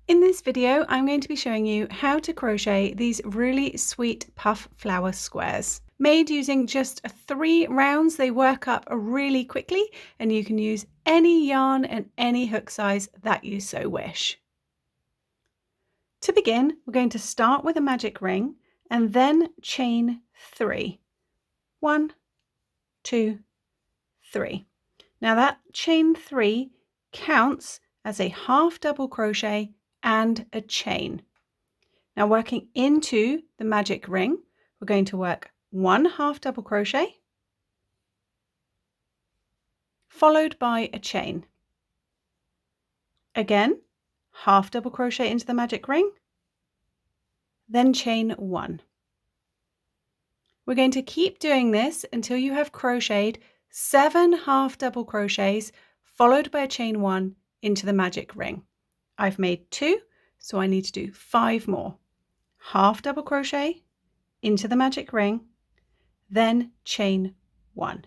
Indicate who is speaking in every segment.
Speaker 1: In this video, I'm going to be showing you how to crochet these really sweet puff flower squares. Made using just 3 rounds, they work up really quickly and you can use any yarn and any hook size that you so wish. To begin, we're going to start with a magic ring and then chain 3. 1, 2, 3. Now that chain 3 counts as a half double crochet and a chain. Now working into the magic ring, we're going to work 1 half double crochet followed by a chain. Again, half double crochet into the magic ring, then chain 1. We're going to keep doing this until you have crocheted 7 half double crochets followed by a chain 1 into the magic ring. I've made 2, so I need to do 5 more. Half double crochet into the magic ring, then chain 1.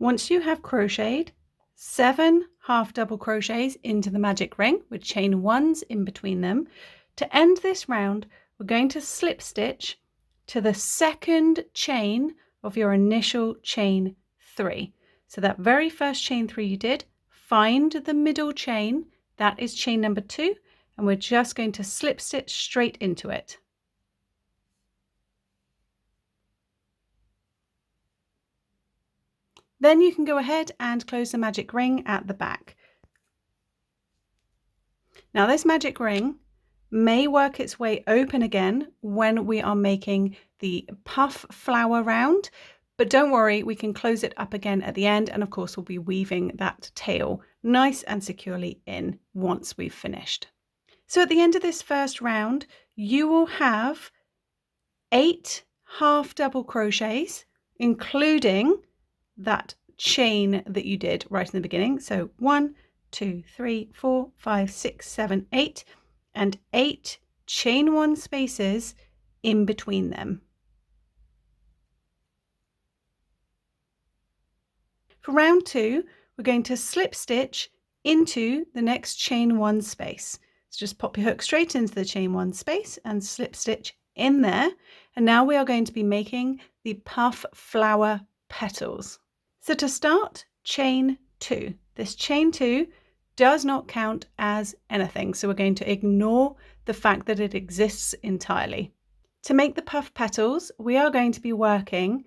Speaker 1: Once you have crocheted 7 half double crochets into the magic ring with chain 1s in between them, to end this round, we're going to slip stitch to the second chain of your initial chain 3. So that very first chain 3 you did, find the middle chain, that is chain number 2, and we're just going to slip stitch straight into it. Then you can go ahead and close the magic ring at the back. Now this magic ring may work its way open again when we are making the puff flower round, but don't worry, we can close it up again at the end, and of course we'll be weaving that tail nice and securely in once we've finished. So at the end of this first round, you will have 8 half double crochets, including that chain that you did right in the beginning. So 1, 2, 3, 4, 5, 6, 7, 8, and 8 chain 1 spaces in between them. For round 2, we're going to slip stitch into the next chain 1 space. So just pop your hook straight into the chain 1 space and slip stitch in there. And now we are going to be making the puff flower petals. So to start, chain 2. This chain 2 does not count as anything, so we're going to ignore the fact that it exists entirely. To make the puff petals, we are going to be working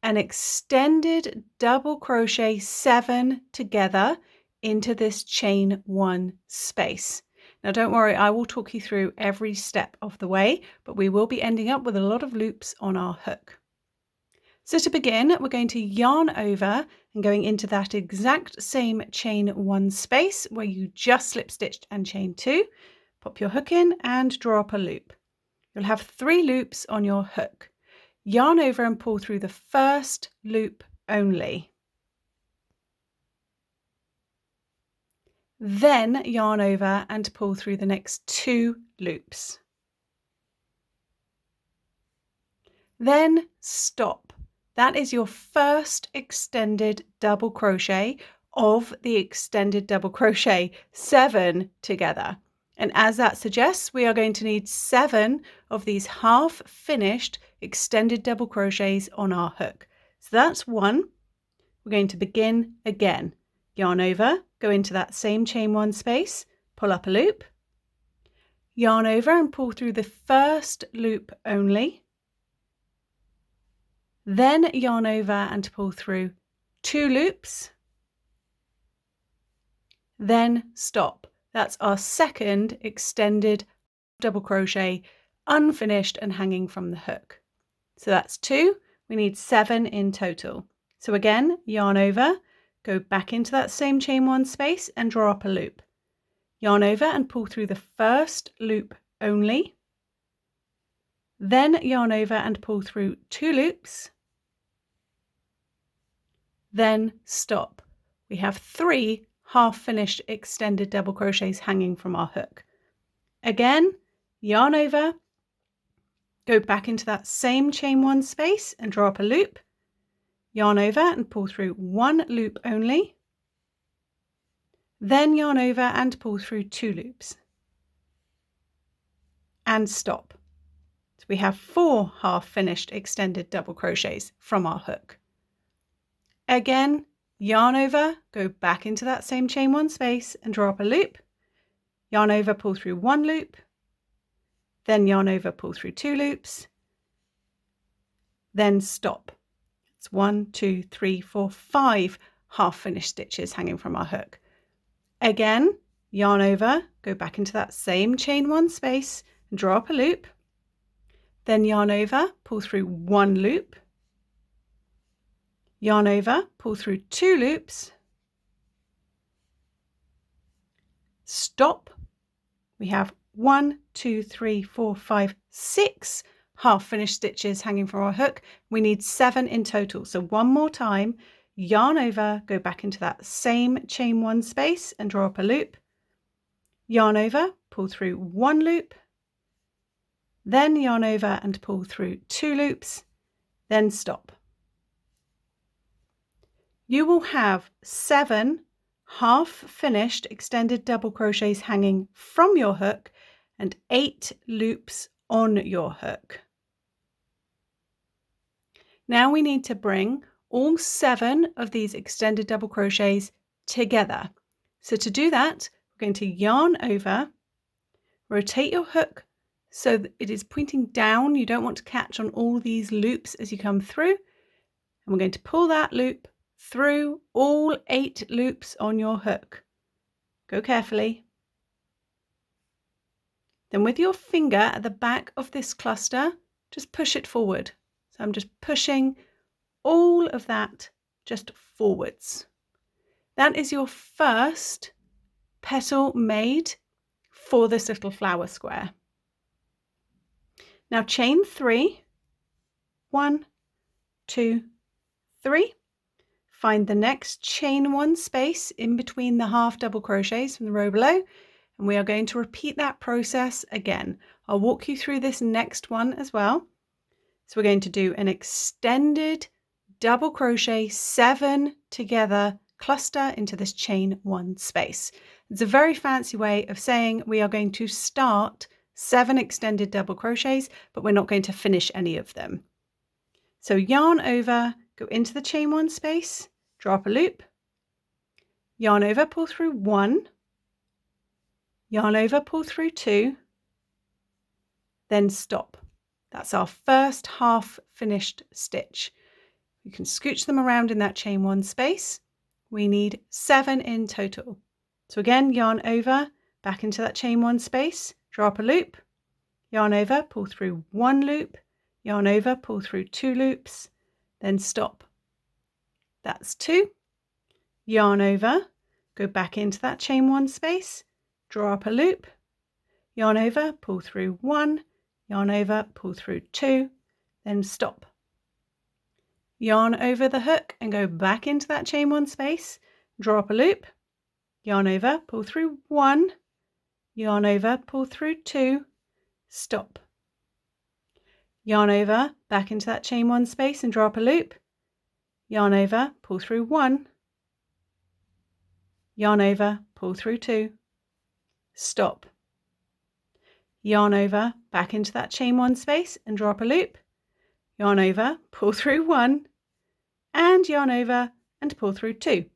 Speaker 1: an extended double crochet 7 together into this chain 1 space. Now don't worry, I will talk you through every step of the way, but we will be ending up with a lot of loops on our hook. So to begin, we're going to yarn over and going into that exact same chain 1 space where you just slip stitched and chain 2, pop your hook in and draw up a loop. You'll have 3 loops on your hook. Yarn over and pull through the first loop only. Then yarn over and pull through the next 2 loops. Then stop. That is your first extended double crochet of the extended double crochet 7 together. And as that suggests, we are going to need 7 of these half finished extended double crochets on our hook. So that's 1. We're going to begin again. Yarn over, go into that same chain 1 space, pull up a loop, yarn over and pull through the first loop only. Then yarn over and pull through 2 loops, then stop. That's our second extended double crochet, unfinished and hanging from the hook. So that's 2, we need 7 in total. So again, yarn over, go back into that same chain 1 space and draw up a loop. Yarn over and pull through the first loop only. Then yarn over and pull through 2 loops, then stop. We have 3 half-finished extended double crochets hanging from our hook. Again, yarn over, go back into that same chain 1 space and draw up a loop, yarn over and pull through 1 loop only, then yarn over and pull through 2 loops, and stop. So we have 4 half-finished extended double crochets from our hook. Again, yarn over, go back into that same chain 1 space and draw up a loop, yarn over, pull through 1 loop, then yarn over, pull through 2 loops, then stop. It's 1, 2, 3, 4, 5 half-finished stitches hanging from our hook. Again, yarn over, go back into that same chain 1 space and draw up a loop, then yarn over, pull through 1 loop, yarn over, pull through 2 loops, stop. We have 1, 2, 3, 4, 5, 6 half-finished stitches hanging from our hook. We need 7 in total. So one more time, yarn over, go back into that same chain 1 space and draw up a loop, yarn over, pull through 1 loop, then yarn over and pull through 2 loops, then stop. You will have 7 half-finished extended double crochets hanging from your hook and 8 loops on your hook. Now we need to bring all 7 of these extended double crochets together. So to do that, we're going to yarn over, rotate your hook so that it is pointing down. You don't want to catch on all these loops as you come through. And we're going to pull that loop through all 8 loops on your hook. Go carefully. Then with your finger at the back of this cluster, just push it forward. So I'm just pushing all of that just forwards. That is your first petal made for this little flower square. Now chain 3, 1, 2, 3. Find the next chain 1 space in between the half double crochets from the row below, and we are going to repeat that process again. I'll walk you through this next one as well. So we're going to do an extended double crochet 7 together cluster into this chain 1 space. It's a very fancy way of saying we are going to start 7 extended double crochets, but we're not going to finish any of them. So yarn over, go into the chain 1 space, draw up a loop, yarn over, pull through 1, yarn over, pull through 2, then stop. That's our first half finished stitch. You can scooch them around in that chain 1 space. We need 7 in total. So again, yarn over, back into that chain 1 space, draw up a loop, yarn over, pull through 1 loop, yarn over, pull through 2 loops, then stop. That's 2. Yarn over, go back into that chain 1 space, draw up a loop, yarn over, pull through 1, yarn over, pull through 2, then stop. Yarn over the hook and go back into that chain 1 space, draw up a loop, yarn over, pull through 1, yarn over, pull through 2, stop. Yarn over, back into that chain 1 space and draw up a loop, yarn over, pull through 1, yarn over, pull through 2, stop. Yarn over, back into that chain 1 space and draw up a loop, yarn over, pull through 1, and yarn over and pull through 2.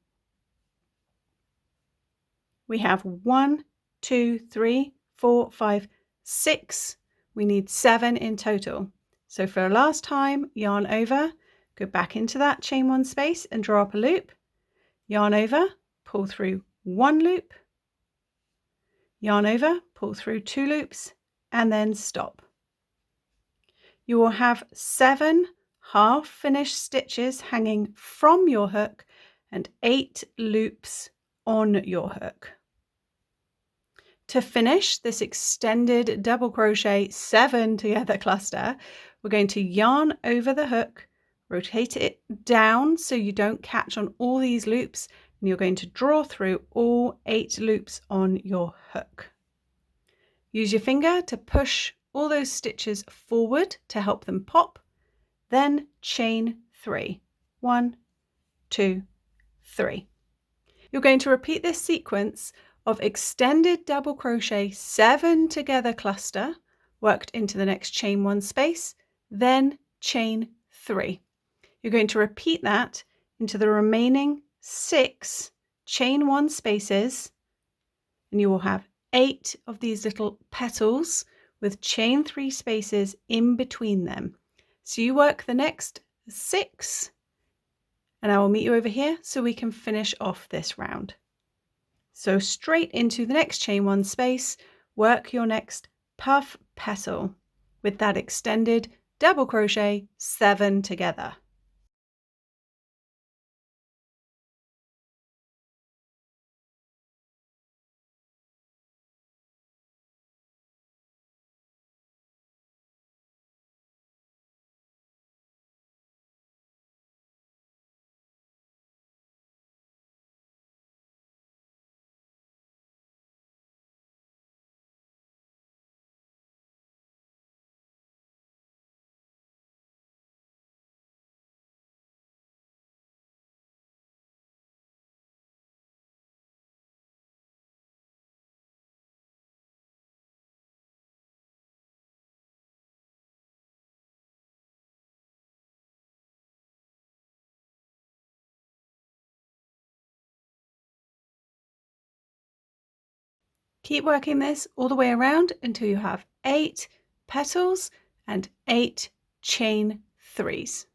Speaker 1: We have 1, 2, 3, 4, 5, 6. We need 7 in total. So for last time, yarn over, go back into that chain 1 space and draw up a loop, yarn over, pull through 1 loop, yarn over, pull through 2 loops, and then stop. You will have 7 half finished stitches hanging from your hook and 8 loops on your hook. To finish this extended double crochet 7 together cluster, we're going to yarn over the hook, rotate it down so you don't catch on all these loops, and you're going to draw through all 8 loops on your hook. Use your finger to push all those stitches forward to help them pop, then chain 3. 1, 2, 3. You're going to repeat this sequence of extended double crochet 7 together cluster worked into the next chain 1 space, then chain 3. You're going to repeat that into the remaining 6 chain 1 spaces, and you will have 8 of these little petals with chain 3 spaces in between them. So you work the next 6, and I will meet you over here so we can finish off this round. So straight into the next chain 1 space, work your next puff petal with that extended double crochet 7 together. Keep working this all the way around until you have 8 petals and 8 chain 3s.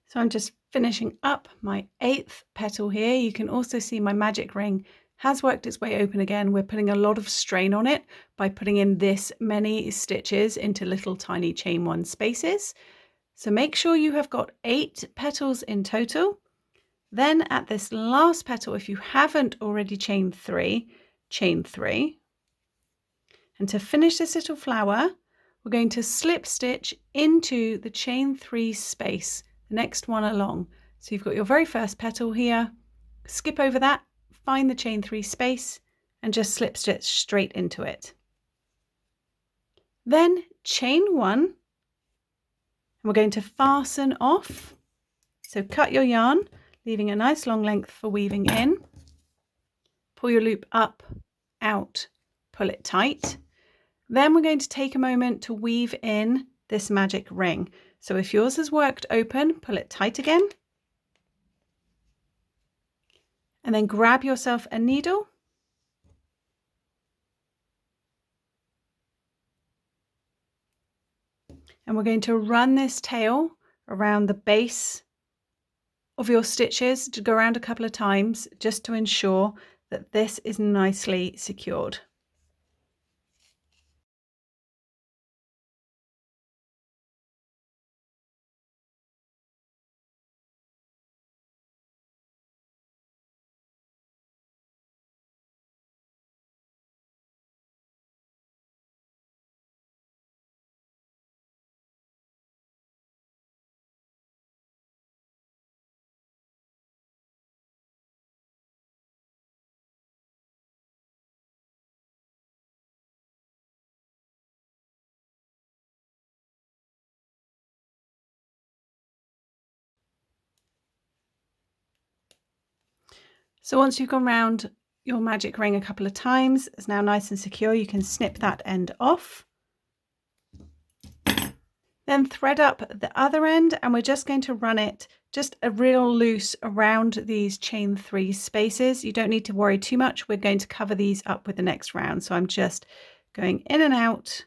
Speaker 1: So I'm just finishing up my 8th petal here. You can also see my magic ring has worked its way open again. We're putting a lot of strain on it by putting in this many stitches into little tiny chain 1 spaces. So make sure you have got 8 petals in total. Then at this last petal, if you haven't already chain 3, chain 3. And to finish this little flower, we're going to slip stitch into the chain 3 space, the next one along. So you've got your very first petal here, skip over that, find the chain 3 space, and just slip stitch straight into it. Then chain 1, and we're going to fasten off. So cut your yarn, leaving a nice long length for weaving in. Pull your loop up, out, pull it tight. Then we're going to take a moment to weave in this magic ring. So if yours has worked open, pull it tight again. And then grab yourself a needle. And we're going to run this tail around the base of your stitches, to go around a couple of times just to ensure that this is nicely secured. So once you've gone round your magic ring a couple of times, it's now nice and secure. You can snip that end off. Then thread up the other end, and we're just going to run it just a real loose around these chain 3 spaces. You don't need to worry too much. We're going to cover these up with the next round. So I'm just going in and out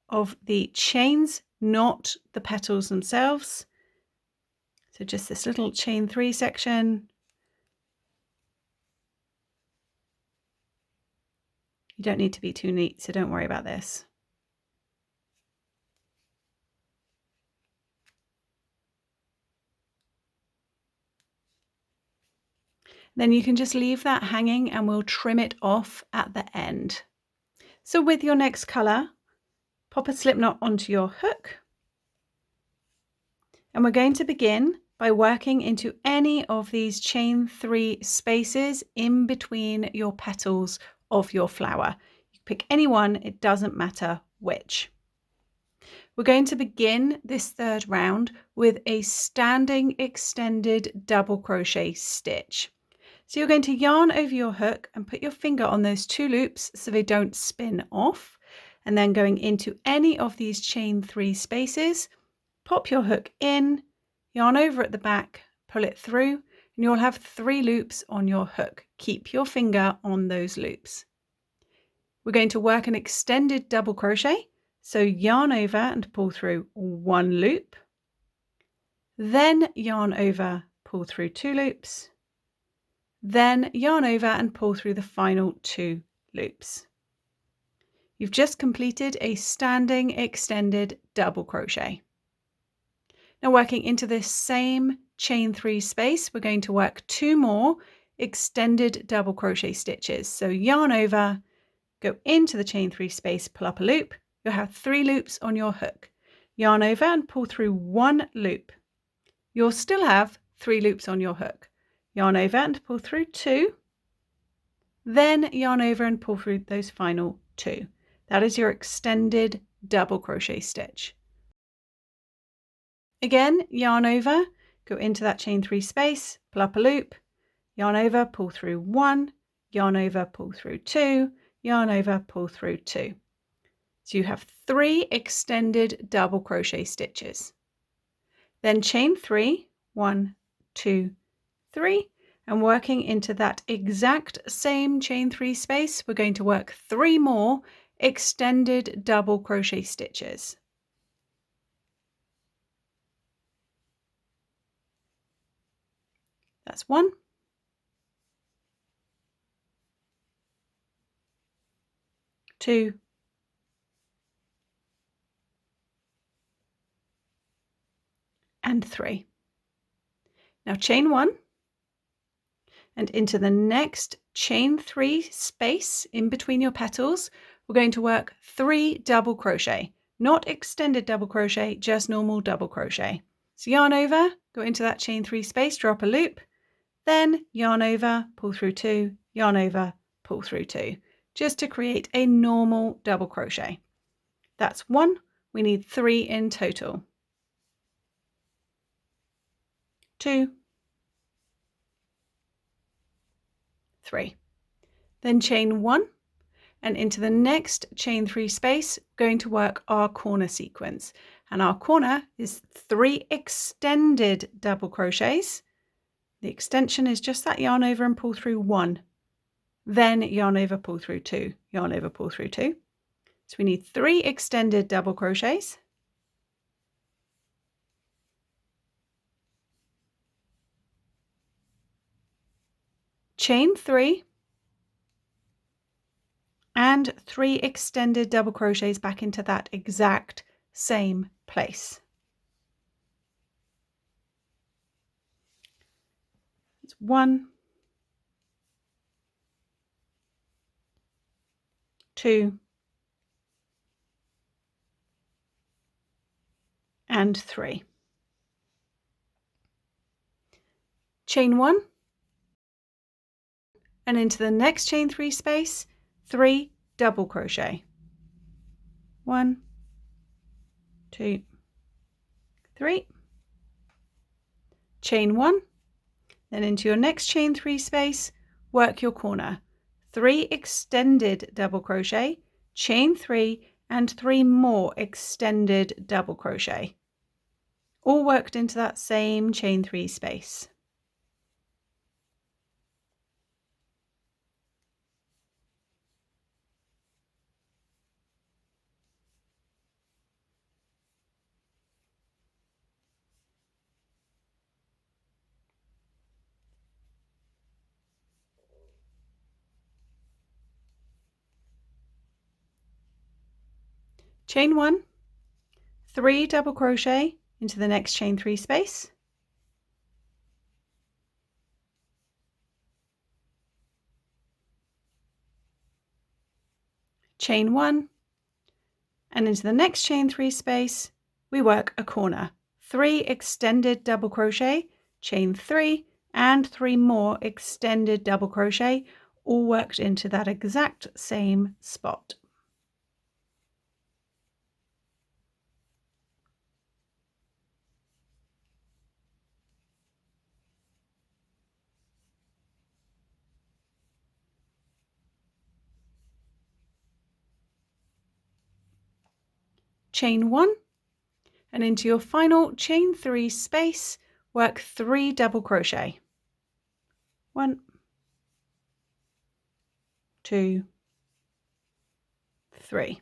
Speaker 1: of the chains, not the petals themselves. So just this little chain 3 section. You don't need to be too neat, so don't worry about this. Then you can just leave that hanging and we'll trim it off at the end. So with your next colour, pop a slip knot onto your hook. And we're going to begin by working into any of these chain 3 spaces in between your petals of your flower. You pick any one, it doesn't matter which. We're going to begin this third round with a standing extended double crochet stitch. So you're going to yarn over your hook and put your finger on those 2 loops so they don't spin off. And then going into any of these chain 3 spaces, pop your hook in, yarn over at the back, pull it through, and you'll have 3 loops on your hook. Keep your finger on those loops. We're going to work an extended double crochet. So yarn over and pull through 1 loop, then yarn over, pull through 2 loops, then yarn over and pull through the final 2 loops. You've just completed a standing extended double crochet. Now working into this same chain 3 space, we're going to work 2 more extended double crochet stitches. So yarn over, go into the chain 3 space, pull up a loop. You'll have 3 loops on your hook. Yarn over and pull through 1 loop. You'll still have 3 loops on your hook. Yarn over and pull through 2. Then yarn over and pull through those final 2. That is your extended double crochet stitch. Again, yarn over, go into that chain 3 space, pull up a loop, yarn over, pull through 1, yarn over, pull through 2, yarn over, pull through 2. So you have 3 extended double crochet stitches. Then chain 3, 1, 2, 3, and working into that exact same chain 3 space, we're going to work 3 more extended double crochet stitches. That's 1, 2, and 3. Now chain 1 and into the next chain 3 space in between your petals, we're going to work 3 double crochet, not extended double crochet, just normal double crochet. So yarn over, go into that chain 3 space, drop a loop, then yarn over, pull through 2, yarn over, pull through 2, just to create a normal double crochet. That's 1. We need 3 in total. 2, 3. Then chain 1 and into the next chain 3 space, going to work our corner sequence. And our corner is 3 extended double crochets. The extension is just that yarn over and pull through 1. Then yarn over, pull through 2, yarn over, pull through 2. So we need 3 extended double crochets. Chain 3 and 3 extended double crochets back into that exact same place. It's 1, 2, and 3. Chain 1 and into the next chain 3 space, 3 double crochet. 1, 2, 3. Chain 1, then into your next chain 3 space, work your corner. 3 extended double crochet, chain 3 and 3 more extended double crochet, all worked into that same chain 3 space. Chain 1, 3 double crochet into the next chain 3 space, chain 1, and into the next chain 3 space we work a corner. 3 extended double crochet, chain 3 and 3 more extended double crochet, all worked into that exact same spot. Chain 1, and into your final chain 3 space work 3 double crochet. 1, 2, 3.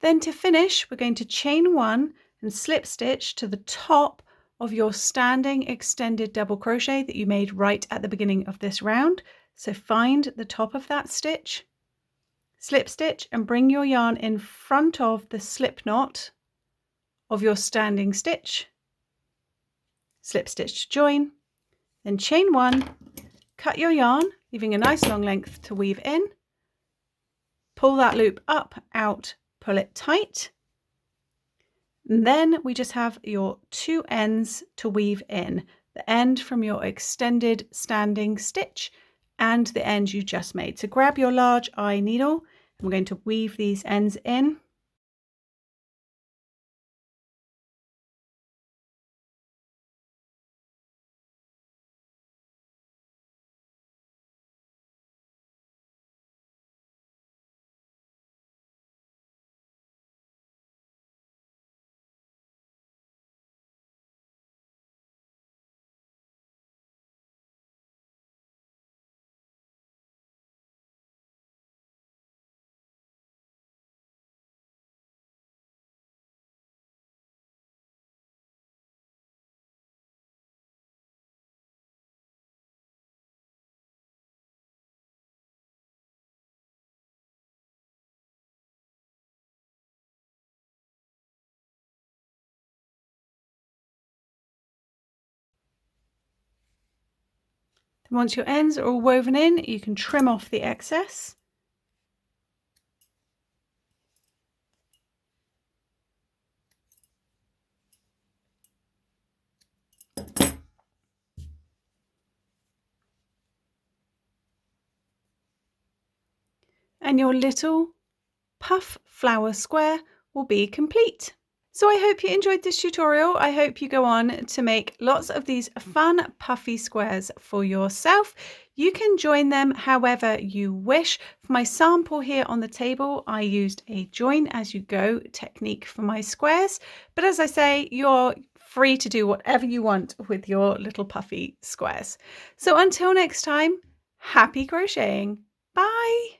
Speaker 1: Then to finish, we're going to chain 1 and slip stitch to the top of your standing extended double crochet that you made right at the beginning of this round. So find the top of that stitch, slip stitch, and bring your yarn in front of the slip knot of your standing stitch, slip stitch to join, then chain 1, cut your yarn, leaving a nice long length to weave in, pull that loop up, out, pull it tight, and then we just have your 2 ends to weave in, the end from your extended standing stitch and the end you just made. So grab your large eye needle and we're going to weave these ends in. Once your ends are all woven in, you can trim off the excess. And your little puff flower square will be complete. So I hope you enjoyed this tutorial. I hope you go on to make lots of these fun puffy squares for yourself. You can join them however you wish. For my sample here on the table, I used a join as you go technique for my squares. But as I say, you're free to do whatever you want with your little puffy squares. So until next time, happy crocheting. Bye.